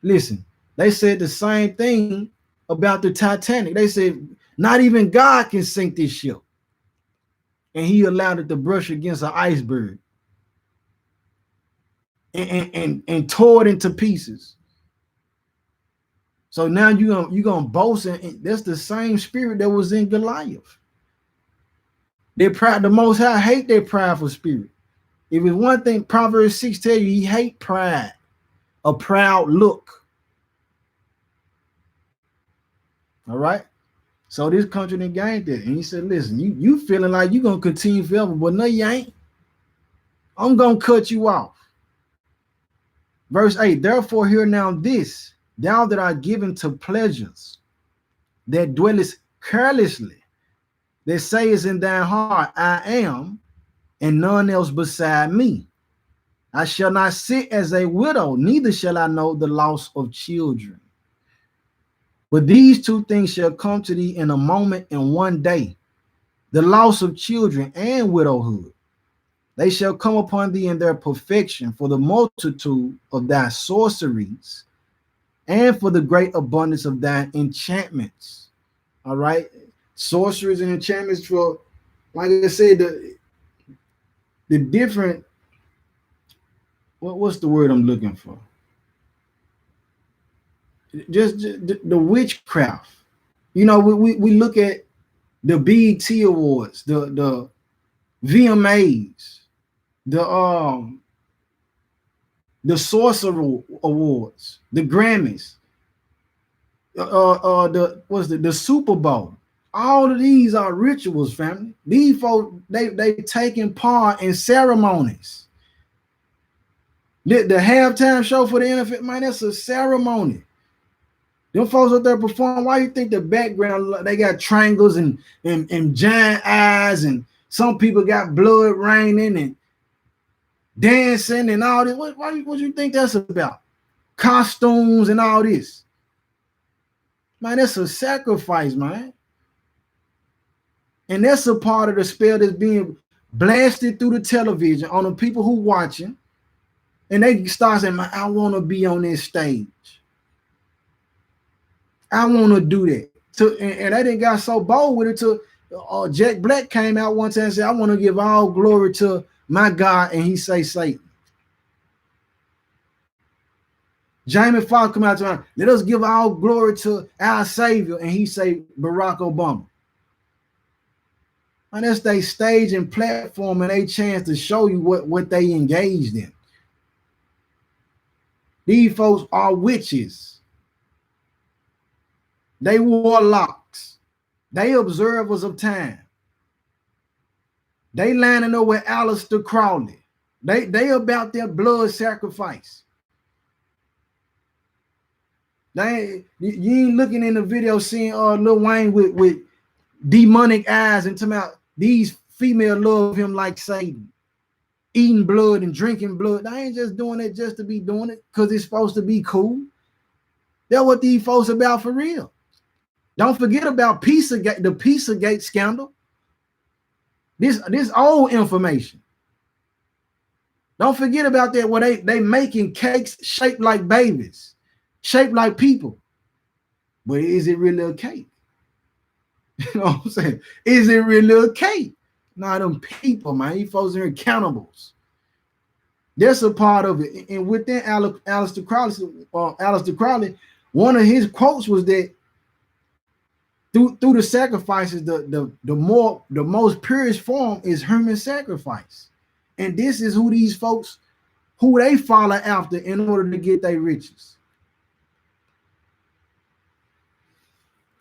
Listen, they said the same thing about the Titanic. They said, not even God can sink this ship. And he allowed it to brush against an iceberg and tore it into pieces. So now you're gonna boast, and that's the same spirit that was in Goliath. They're proud. The Most High hate their prideful spirit. If it's one thing, Proverbs 6 tell you, he hate pride, a proud look. All right. So this country didn't gain that, and he said, "Listen, you feeling like you're gonna continue forever, but no, you ain't. I'm gonna cut you off." Verse 8, therefore hear now this, thou that art given to pleasures, that dwellest carelessly, that sayest in thine heart, I am, and none else beside me. I shall not sit as a widow, neither shall I know the loss of children. But these two things shall come to thee in a moment and one day, the loss of children and widowhood. They shall come upon thee in their perfection for the multitude of thy sorceries and for the great abundance of thine enchantments. All right. Sorceries and enchantments for, like I said, the different, what's the word I'm looking for? Just the witchcraft. You know, we look at the BET Awards, the VMAs, the Sorcerer Awards, the Grammys, the Super Bowl. All of these are rituals, family. These folks, they taking part in ceremonies. The halftime show for the NFL, man, that's a ceremony. Them folks up there perform. Why you think the background, they got triangles and giant eyes, and some people got blood raining and dancing and all this? What you think that's about? Costumes and all this. Man, that's a sacrifice, man. And that's a part of the spell that's being blasted through the television on the people who watching. And they start saying, man, I want to be on this stage. I want to do that. And they didn't got so bold with it till Jack Black came out one time and said, I want to give all glory to my God, and he say Satan. Jamie Foxx come out to, let us give all glory to our Savior, and he say Barack Obama. And that's their stage and platform and a chance to show you what they engaged in. These folks are witches. They warlocks. They observers of time. They lining up with Aleister Crowley. They about their blood sacrifice. You ain't looking in the video seeing Lil Wayne with demonic eyes and talking about these females love him like Satan, eating blood and drinking blood. They ain't just doing it just to be doing it because it's supposed to be cool. That's what these folks about for real. Don't forget about the Pizzagate scandal. This old information. Don't forget about that where they making cakes shaped like babies, shaped like people. But is it really a cake? You know what I'm saying? Is it really a cake? Nah, them people, man. These folks are cannibals. That's a part of it. And within Aleister Crowley, one of his quotes was that through the sacrifices, the most purest form is human sacrifice. And this is who these folks, who they follow after in order to get their riches.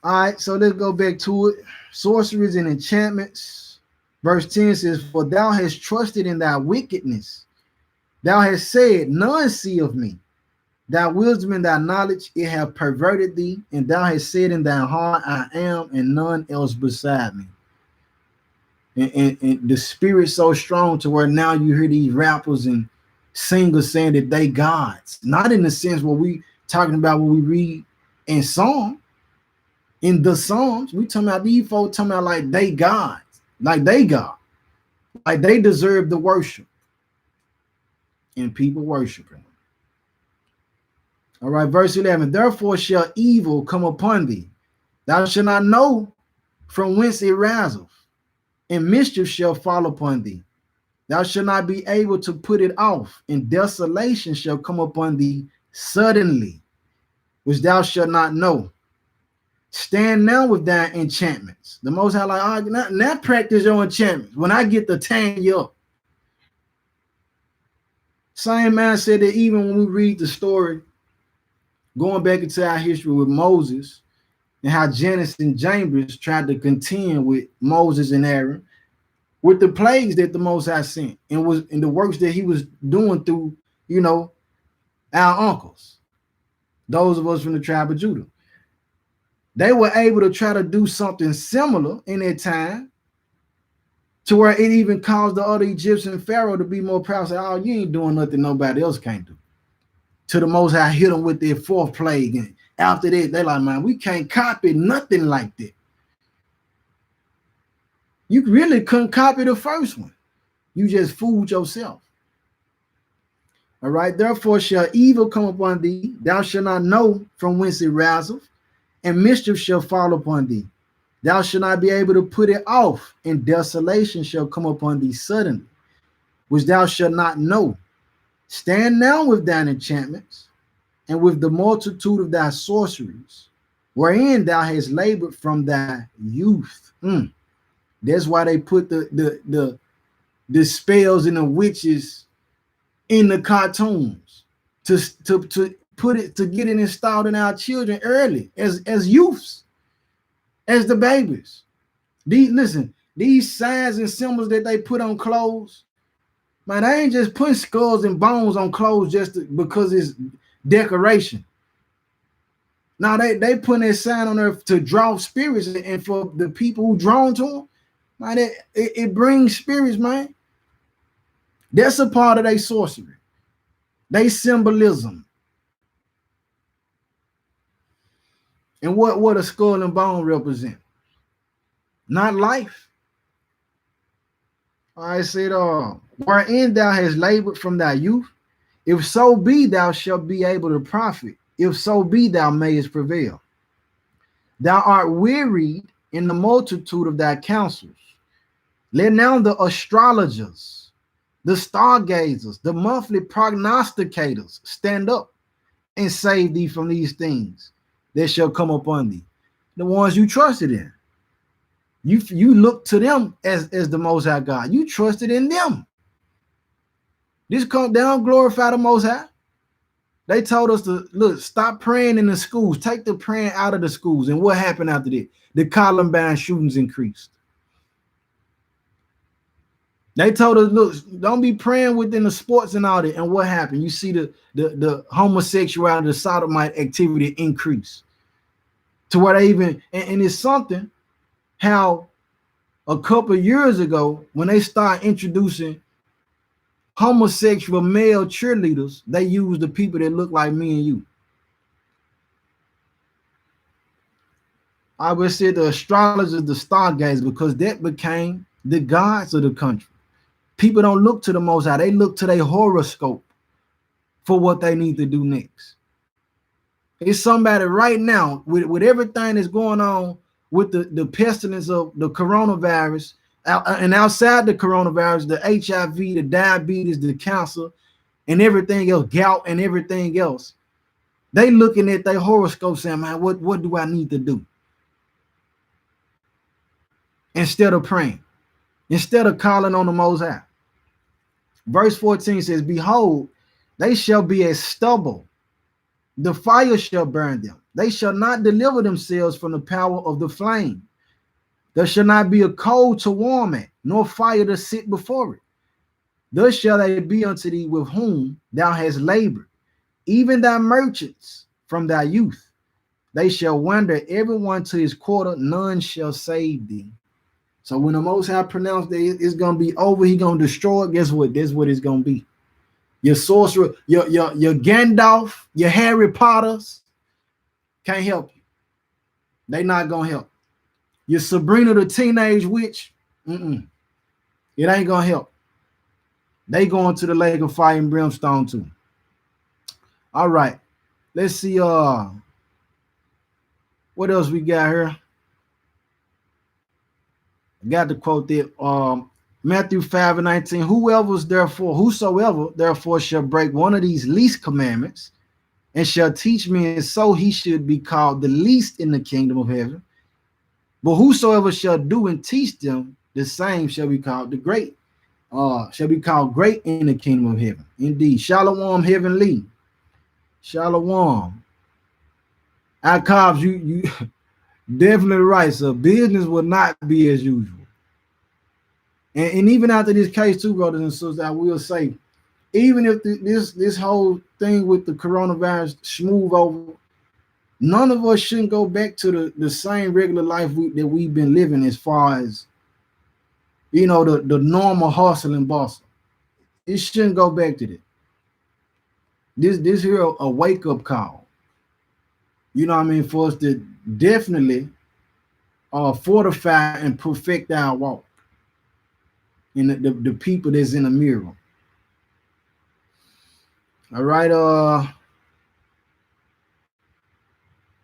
All right, so let's go back to it. Sorceries and enchantments. Verse 10 says, for thou hast trusted in thy wickedness. Thou hast said, none see of me. Thy wisdom and thy knowledge, it have perverted thee. And thou hast said in thy heart, I am, and none else beside me. And the spirit's so strong to where now you hear these rappers and singers saying that they gods. Not in the sense where we talking about what we read in Psalm. In the Psalms, we talking about these folks talking about like they gods, like they God, like they deserve the worship, and people worshiping. All right, verse 11. Therefore shall evil come upon thee; thou shalt not know from whence it riseth, and mischief shall fall upon thee. Thou shalt not be able to put it off, and desolation shall come upon thee suddenly, which thou shalt not know. Stand now with thine enchantments. The Most High like, now practice your enchantments. When I get to tan you up. Same man said that even when we read the story, going back into our history with Moses, and how Jannes and Jambres tried to contend with Moses and Aaron, with the plagues that the Most High sent, and was in the works that he was doing through, our uncles, those of us from the tribe of Judah. They were able to try to do something similar in that time to where it even caused the other Egyptian pharaoh to be more proud. Say, oh, you ain't doing nothing nobody else can't do. To the Most High hit them with their fourth plague After that, they're like, man, we can't copy nothing like that. You really couldn't copy the first one. You just fooled yourself. All right. Therefore shall evil come upon thee. Thou shalt not know from whence it riseth, and mischief shall fall upon thee. Thou shalt not be able to put it off, and desolation shall come upon thee suddenly, which thou shalt not know. Stand now with thine enchantments, and with the multitude of thy sorceries, wherein thou hast labored from thy youth. That's why they put the spells and the witches in the cartoons to put it, to get it installed in our children early as youths, as the babies. These signs and symbols that they put on clothes, man, they ain't just putting skulls and bones on clothes because it's decoration. Now they putting that sign on there to draw spirits, and for the people who drawn to them, man, it brings spirits, man. That's a part of their sorcery, they symbolism. And what a skull and bone represent? Not life. I said, wherein thou hast labored from thy youth, if so be thou shalt be able to profit, if so be thou mayest prevail. Thou art wearied in the multitude of thy counsels. Let now the astrologers, the stargazers, the monthly prognosticators stand up and save thee from these things that shall come upon thee. The ones you trusted in. You look to them as the Most High God. You trusted in them. They don't glorify the Most High. They told us to look, stop praying in the schools, take the praying out of the schools. And what happened after that? The Columbine shootings increased. They told us, look, don't be praying within the sports and all that. And what happened? You see the homosexuality, the sodomite activity increase to where they even, and it's something how a couple of years ago, when they start introducing homosexual male cheerleaders, they use the people that look like me and you. I would say the astrologers, the stargazers, because that became the gods of the country. People don't look to the Most High, they look to their horoscope for what they need to do next. It's somebody right now with everything that's going on with the pestilence of the coronavirus, and outside the coronavirus, the HIV, the diabetes, the cancer, and everything else, gout and everything else. They looking at their horoscope saying, man, what do I need to do? Instead of praying, instead of calling on the Most High. Verse 14 says, behold, they shall be as stubble. The fire shall burn them. They shall not deliver themselves from the power of the flame. There shall not be a coal to warm it, nor fire to sit before it. Thus shall they be unto thee with whom thou hast labored, even thy merchants from thy youth. They shall wander everyone to his quarter, none shall save thee. So when the Most High pronounced that it's going to be over, he's going to destroy it, guess what? That's what it's going to be. Your sorcerer, your Gandalf, your Harry Potters can't help you. They not going to help. Your Sabrina the Teenage Witch, it ain't going to help. They going to the lake of fire and brimstone too. All right. Let's see. What else we got here? I got to quote that. Matthew 5:19. Whosoever therefore shall break one of these least commandments and shall teach men, so he should be called the least in the kingdom of heaven. But whosoever shall do and teach them, the same shall be called the great. Shall be called great in the kingdom of heaven. Indeed. Shalom, heavenly. Shalom. Akabs, you definitely right. So business will not be as usual. And even after this case too, brothers and sisters, I will say, even if this whole thing with the coronavirus smooth over, none of us shouldn't go back to the same regular life that we've been living, as far as, the normal hustle and bustle. It shouldn't go back to that. This here a wake-up call. You know what I mean? For us to definitely fortify and perfect our walk in the people that's in the mirror. All right,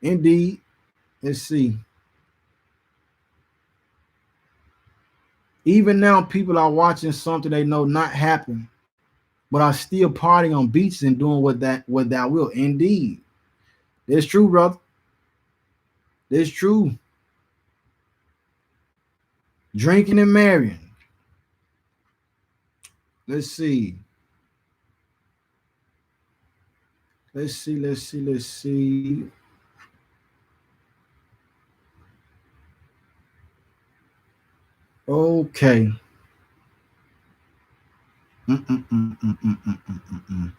indeed. Let's see. Even now, people are watching something they know not happen, but are still partying on beaches and doing what thou will. Indeed, that's true, brother. That's true. Drinking and marrying. Let's see. Let's see. Let's see. Let's see. Okay. Mm-mm-mm-mm-mm-mm-mm-mm.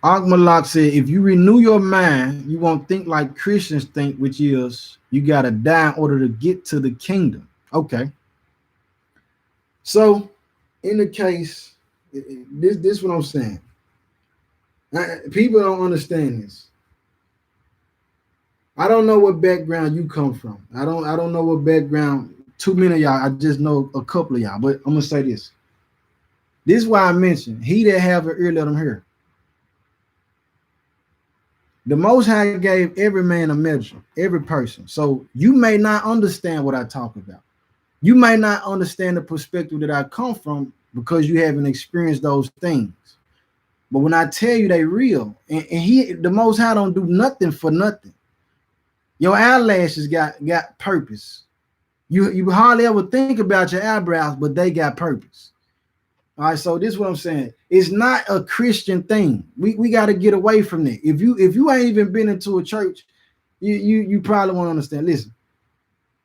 Agmalak said, if you renew your mind, you won't think like Christians think, which is you got to die in order to get to the kingdom. Okay. So, in the case, this is what I'm saying. People don't understand this. I don't know what background you come from. I don't know what background. Too many of y'all. I just know a couple of y'all. But I'm gonna say this. This is why I mentioned he that have an ear, let him hear. The Most High gave every man a measure, every person. So you may not understand what I talk about. You may not understand the perspective that I come from because you haven't experienced those things. But when I tell you they real, and the Most High don't do nothing for nothing. Your eyelashes got purpose. You hardly ever think about your eyebrows, but they got purpose. All right, so this is what I'm saying. It's not a Christian thing. We got to get away from that. If you ain't even been into a church, you probably won't understand. Listen,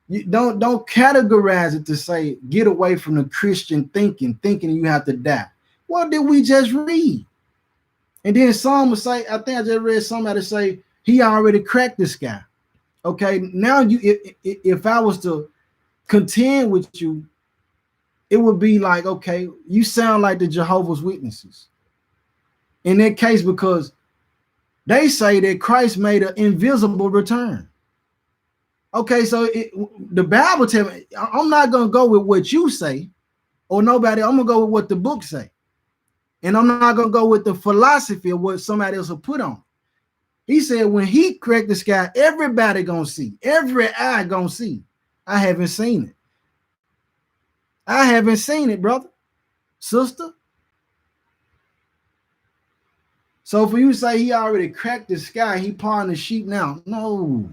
you don't categorize it to say get away from the Christian thinking you have to die. What did we just read? And then some will say, I think I just read somebody say he already cracked this guy. Okay, now if I was to contend with you, it would be like, okay, you sound like the Jehovah's Witnesses in that case because they say that Christ made an invisible return. Okay, so the Bible tells me I'm not gonna go with what you say or nobody. I'm gonna go with what the book say, and I'm not gonna go with the philosophy of what somebody else will put on. He said when he cracked the sky, everybody gonna see, every eye gonna see. I haven't seen it. I haven't seen it, brother, sister. So for you to say he already cracked the sky, he parting the sheep now. No.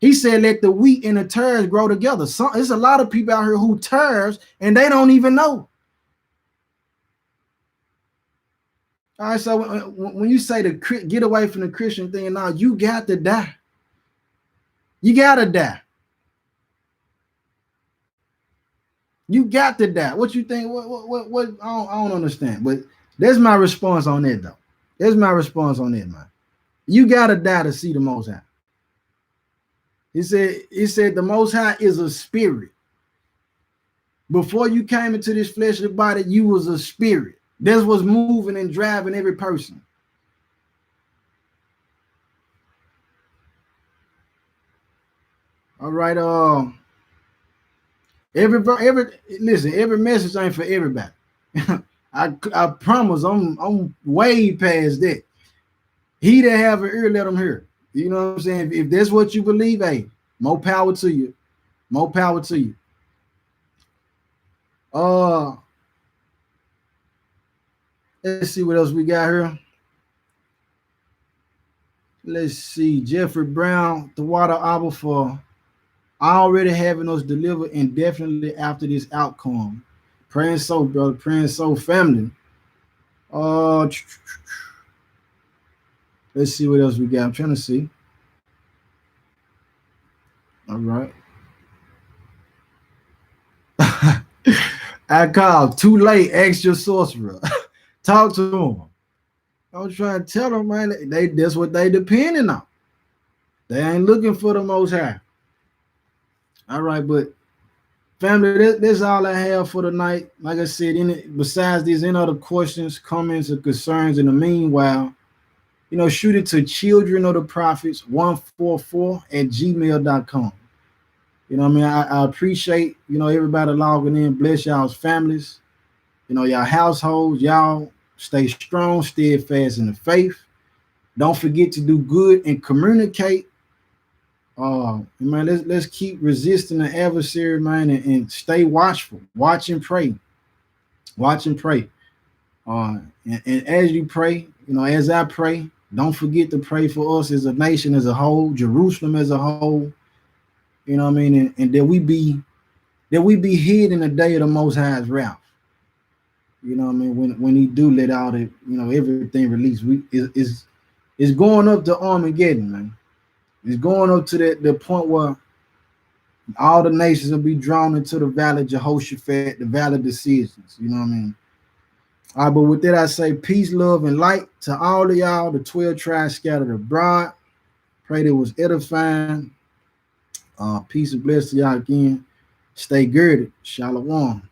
He said, let the wheat and the tares grow together. There's a lot of people out here who tares and they don't even know. All right, so when you say to get away from the Christian thing, now you got to die. You got to die. You got to die. What you think? What? I don't understand. But that's my response on that, though. That's my response on that, man. You got to die to see the Most High. He said the Most High is a spirit. Before you came into this fleshly body, you was a spirit. That's what's moving and driving every person. All right. Every message ain't for everybody. I promise I'm way past that. He that have an ear, let him hear. You know what I'm saying? If that's what you believe, hey, more power to you. More power to you. Let's see what else we got here. Let's see. Jeffrey Brown, the water Abba for already having us delivered indefinitely after this outcome. Praying so, brother. Praying so, family. Let's see what else we got. I'm trying to see. All right. I called too late. Ask your sorcerer. Talk to him. I was trying to tell them, man, that's what they depending on. They ain't looking for the Most High. All right, but Family, that's all I have for tonight. Like I said, besides these, any other questions, comments, or concerns in the meanwhile, shoot it to children of the prophets 144 at gmail.com. What I mean? I appreciate, everybody logging in. Bless y'all's families, y'all households. Y'all stay strong, steadfast in the faith. Don't forget to do good and communicate. Man, let's keep resisting the adversary, man, and stay watchful. Watch and pray. Watch and pray. And as you pray, as I pray, don't forget to pray for us as a nation as a whole, Jerusalem as a whole. You know what I mean? And that we be hid in the day of the Most High's wrath. You know what I mean? When he do let out it, everything release. It's going up to Armageddon, man. It's going up to the point where all the nations will be drawn into the valley of Jehoshaphat, the valley of decisions. You know what I mean? All right, but with that, I say peace, love, and light to all of y'all, the 12 tribes scattered abroad. Pray that it was edifying. Peace and bless to y'all again. Stay girded. Shalom.